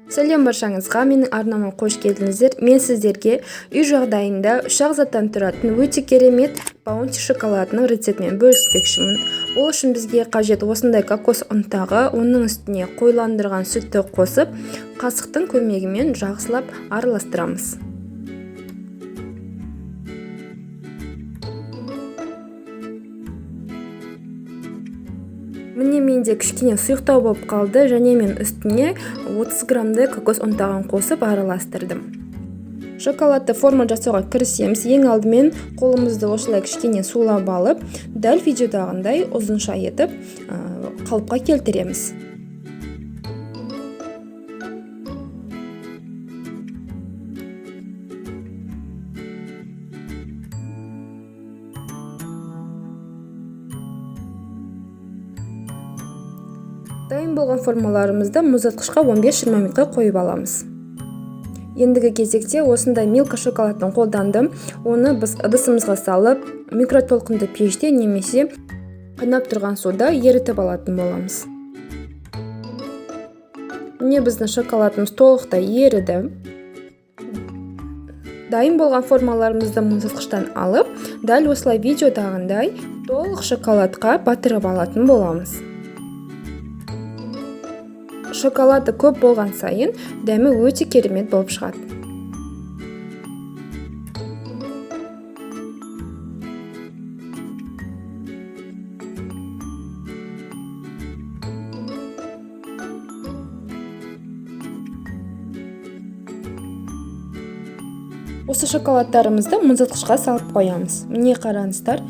Сәлем баршаңызға, менің арнама қош келдіңіздер. Мен сіздерге үй жағдайында 3 ағзаттан тұратын өте керемет баунти шоколадының рецептімен бөліспекшімін. Ол үшін бізге қажет осындай кокос ұнтағы, оның үстіне қоюландырған сүтті қосып, қасықтың көмегімен жақсылап араластырамыз. Міне менде кішкене сұйықтау болып қалды, және мен үстіне 30 граммдай кокос ұнтағын қосып араластырдым. Шоколадты форма жасауға кірісеміз. Ең алдымен қолымызды осылай кішкене сулап алып, дәл видеодағындай ұзынша етіп қалыпқа келтіреміз. Дайын болған формаларымызды мұздатқышқа 15-20 минутқа қойып аламыз. Ендігі кезекте осындай милка шоколадын қолдандым. Оны біз ыдысымызға салып, микротолқынды пеште немесе қайнап тұрған суда ерітіп алатын боламыз. Міне біздің шоколадымыз толықтай еріді. Дайын болған формаларымызды мұздатқыштан алып, дәл осылай видеодағындай толық шоколадқа батырып алатын боламыз. Шоколады көп болған сайын дәмі өте керемет болып шығады. Осы шоколадтарымызды мұздатқышқа салып қоямыз. Міне қараңыздар,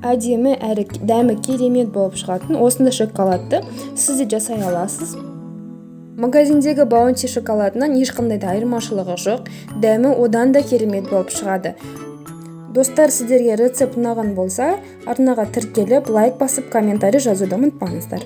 әдемі әрі дәмі керемет болып шығатын осындай шоколадты сіз де жасай аласыз. Магазиндегі баунти шоколадынан ешқандай да айырмашылығы жоқ, дәмі одан да керемет болып шығады. Достар, сіздерге рецепт ұнаған болса, арнаға тіркеліп, лайк басып, комментарий жазуды ұмытпаңыздар.